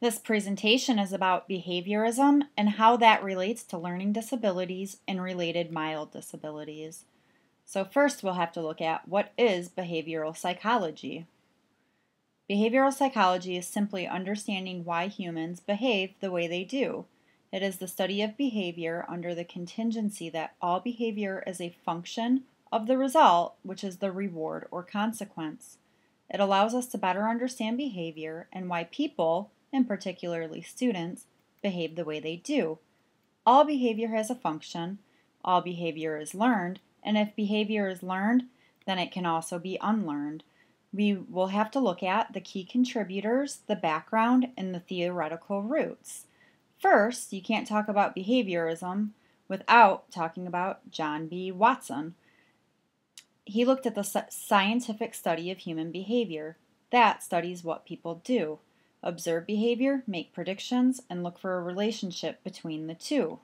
This presentation is about behaviorism and how that relates to learning disabilities and related mild disabilities. So first we'll have to look at what is behavioral psychology. Behavioral psychology is simply understanding why humans behave the way they do. It is the study of behavior under the contingency that all behavior is a function of the result, which is the reward or consequence. It allows us to better understand behavior and why people, and particularly students, behave the way they do. All behavior has a function, all behavior is learned, and if behavior is learned, then it can also be unlearned. We will have to look at the key contributors, the background, and the theoretical roots. First, you can't talk about behaviorism without talking about John B. Watson. He looked at the scientific study of human behavior. That studies what people do. Observe behavior, make predictions, and look for a relationship between the two.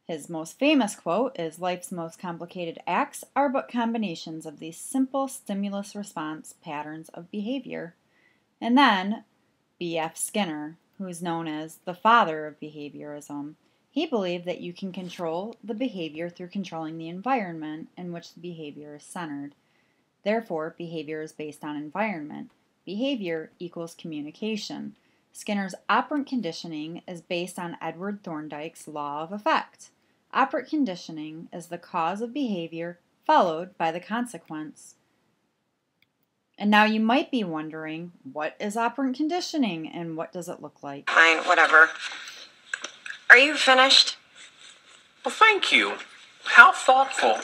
His most famous quote is, "Life's most complicated acts are but combinations of these simple stimulus-response patterns of behavior." And then B.F. Skinner, who is known as the father of behaviorism. He believed that you can control the behavior through controlling the environment in which the behavior is centered. Therefore, behavior is based on environment. Behavior equals communication. Skinner's operant conditioning is based on Edward Thorndike's law of effect. Operant conditioning is the cause of behavior followed by the consequence. And now you might be wondering, what is operant conditioning and what does it look like? Fine, whatever. Are you finished? Well, thank you. How thoughtful.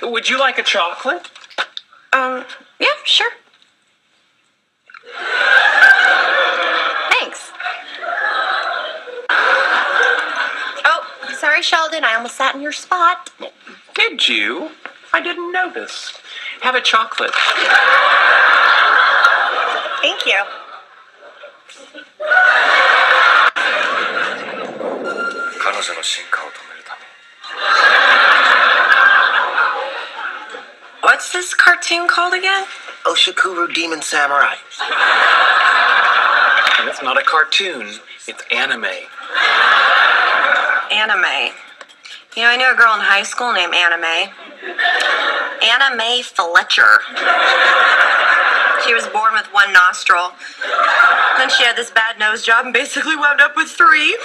Would you like a chocolate? Yeah, sure. Thanks. Oh, sorry, Sheldon. I almost sat in your spot. Did you? I didn't notice. Have a chocolate. Thank you. What's this cartoon called again? Oshikuru Demon Samurai. And it's not a cartoon, it's anime. Anime. You know, I knew a girl in high school named Anime. Anna Mae Fletcher. She was born with one nostril. Then she had this bad nose job and basically wound up with 3.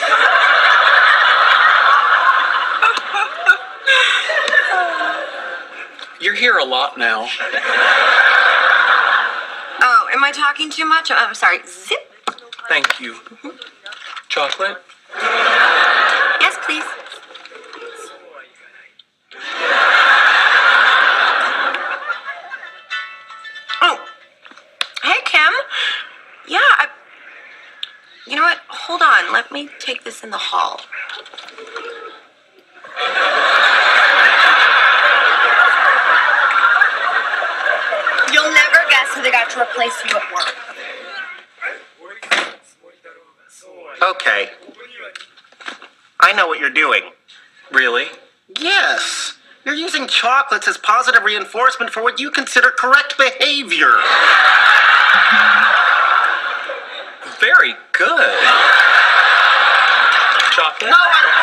You're here a lot now. Oh, am I talking too much? I'm sorry. Zip. Thank you. Chocolate? Yes, please. Oh. Hey, Kim. Yeah, you know what? Hold on. Let me take this in the hall. You'll never guess who they got to replace you at work. Okay. I know what you're doing. Really? Yes. You're using chocolates as positive reinforcement for what you consider correct behavior. Very good. Chocolate? No, I don't.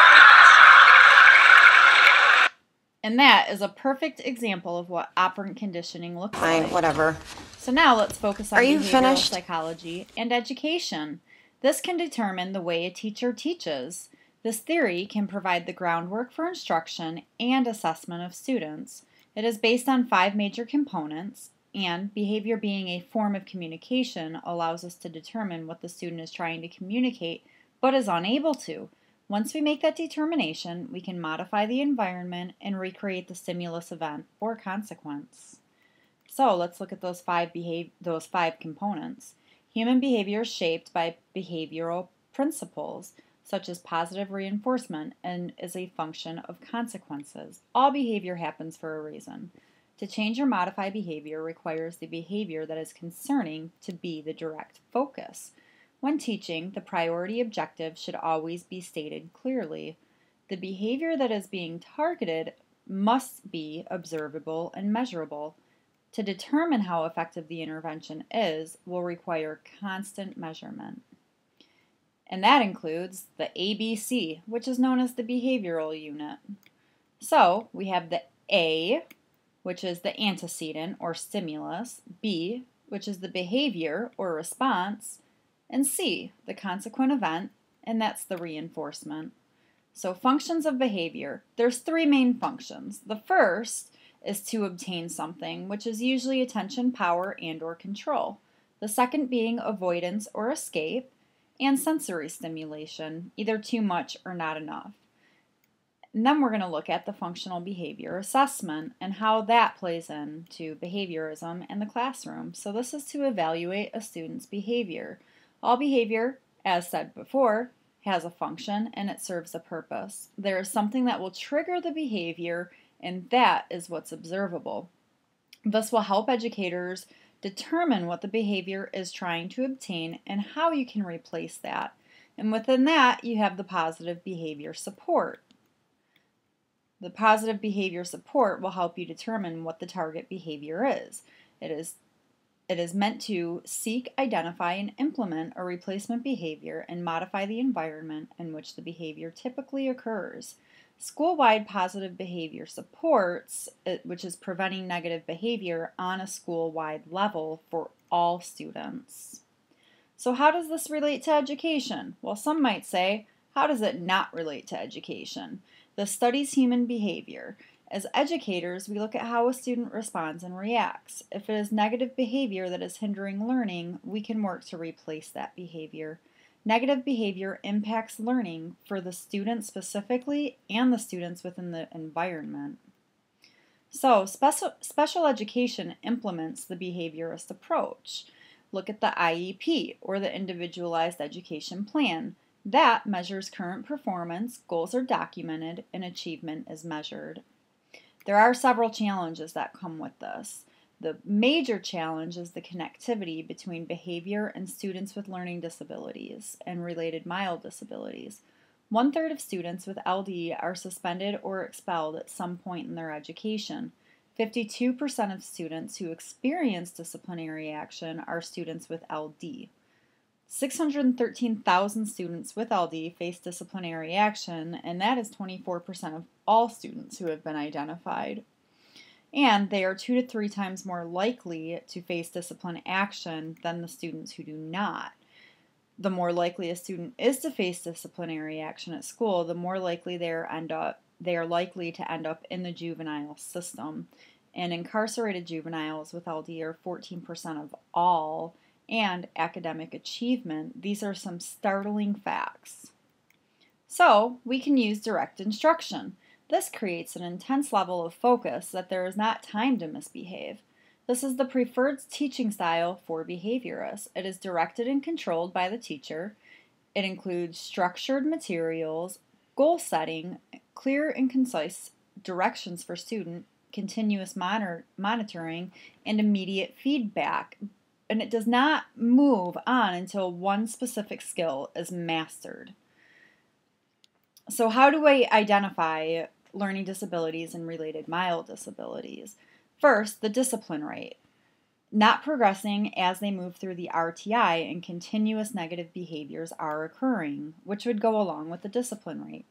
And that is a perfect example of what operant conditioning looks Fine, like. whatever. So now let's focus on Are you behavioral finished? psychology and education. This can determine the way a teacher teaches. This theory can provide the groundwork for instruction and assessment of students. It is based on 5 major components, and behavior being a form of communication allows us to determine what the student is trying to communicate but is unable to. Once we make that determination, we can modify the environment and recreate the stimulus event or consequence. So let's look at those 5 components. Human behavior is shaped by behavioral principles, such as positive reinforcement, and is a function of consequences. All behavior happens for a reason. To change or modify behavior requires the behavior that is concerning to be the direct focus. When teaching, the priority objective should always be stated clearly. The behavior that is being targeted must be observable and measurable. To determine how effective the intervention is will require constant measurement. And that includes the ABC, which is known as the behavioral unit. So we have the A, which is the antecedent or stimulus, B, which is the behavior or response, and C, the consequent event, and that's the reinforcement. So functions of behavior, there's three main functions. The first is to obtain something, which is usually attention, power, and or control. The second being avoidance or escape, and sensory stimulation, either too much or not enough. And then we're going to look at the functional behavior assessment and how that plays into behaviorism in the classroom. So this is to evaluate a student's behavior. All behavior, as said before, has a function and it serves a purpose. There is something that will trigger the behavior, and that is what's observable. This will help educators determine what the behavior is trying to obtain and how you can replace that. And within that, you have the positive behavior support. The positive behavior support will help you determine what the target behavior is. It is meant to seek, identify, and implement a replacement behavior and modify the environment in which the behavior typically occurs. School-wide positive behavior supports, which is preventing negative behavior on a school-wide level for all students. So how does this relate to education? Well, some might say, how does it not relate to education? This studies human behavior. As educators, we look at how a student responds and reacts. If it is negative behavior that is hindering learning, we can work to replace that behavior. Negative behavior impacts learning for the student specifically and the students within the environment. So, special education implements the behaviorist approach. Look at the IEP, or the Individualized Education Plan. That measures current performance, goals are documented, and achievement is measured. There are several challenges that come with this. The major challenge is the connectivity between behavior and students with learning disabilities and related mild disabilities. 1/3 of students with LD are suspended or expelled at some point in their education. 52% of students who experience disciplinary action are students with LD. 613,000 students with LD face disciplinary action, and that is 24% of all students who have been identified. And they are 2 to 3 times more likely to face discipline action than the students who do not. The more likely a student is to face disciplinary action at school, the more likely they are likely to end up in the juvenile system. And incarcerated juveniles with LD are 14% of all, and academic achievement. These are some startling facts. So, we can use direct instruction. This creates an intense level of focus that there is not time to misbehave. This is the preferred teaching style for behaviorists. It is directed and controlled by the teacher. It includes structured materials, goal setting, clear and concise directions for student, continuous monitoring, and immediate feedback. And it does not move on until one specific skill is mastered. So how do I identify learning disabilities and related mild disabilities? First, the discipline rate. Not progressing as they move through the RTI, and continuous negative behaviors are occurring, which would go along with the discipline rate.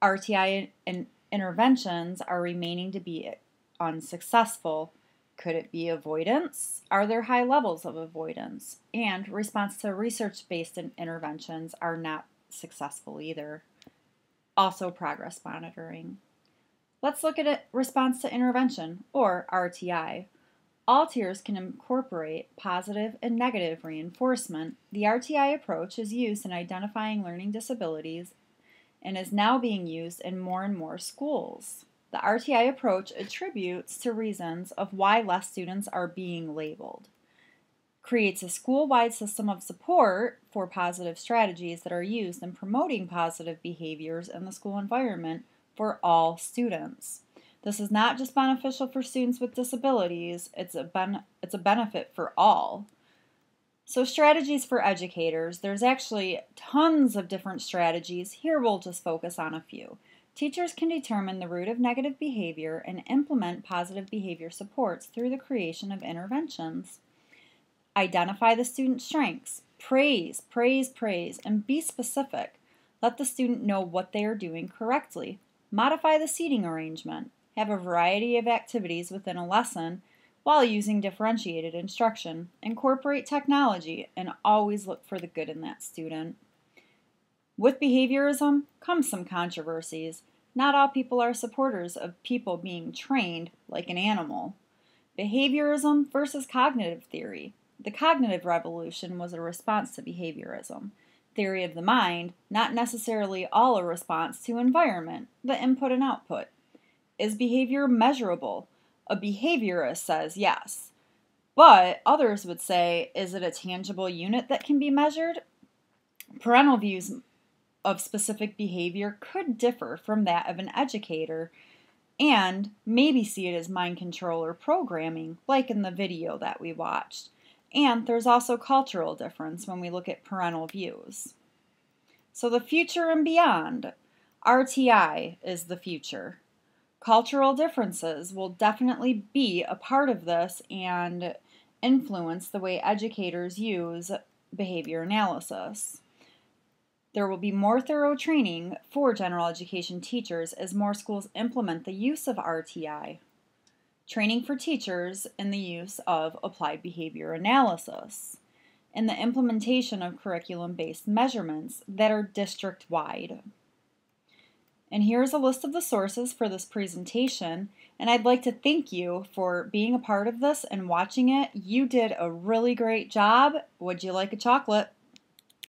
RTI and interventions are remaining to be unsuccessful. Could it be avoidance? Are there high levels of avoidance? And response to research-based interventions are not successful either. Also, progress monitoring. Let's look at response to intervention, or RTI. All tiers can incorporate positive and negative reinforcement. The RTI approach is used in identifying learning disabilities and is now being used in more and more schools. The RTI approach attributes to reasons of why less students are being labeled, creates a school-wide system of support for positive strategies that are used in promoting positive behaviors in the school environment for all students. This is not just beneficial for students with disabilities, it's a benefit for all. So strategies for educators, there's actually tons of different strategies. Here we'll just focus on a few. teachers can determine the root of negative behavior and implement positive behavior supports through the creation of interventions. Identify the student's strengths. Praise, praise, praise, and be specific. Let the student know what they are doing correctly. Modify the seating arrangement. Have a variety of activities within a lesson while using differentiated instruction. Incorporate technology and always look for the good in that student. With behaviorism comes some controversies. Not all people are supporters of people being trained like an animal. Behaviorism versus cognitive theory. The cognitive revolution was a response to behaviorism. Theory of the mind, not necessarily all a response to environment, the input and output. Is behavior measurable? A behaviorist says yes. But others would say, is it a tangible unit that can be measured? Parental views of specific behavior could differ from that of an educator and maybe see it as mind control or programming, like in the video that we watched. And there's also cultural difference when we look at parental views. So the future and beyond, RTI is the future. Cultural differences will definitely be a part of this and influence the way educators use behavior analysis. There will be more thorough training for general education teachers as more schools implement the use of RTI. Training for teachers in the use of applied behavior analysis and the implementation of curriculum-based measurements that are district-wide. And here's a list of the sources for this presentation, and I'd like to thank you for being a part of this and watching it. You did a really great job. Would you like a chocolate?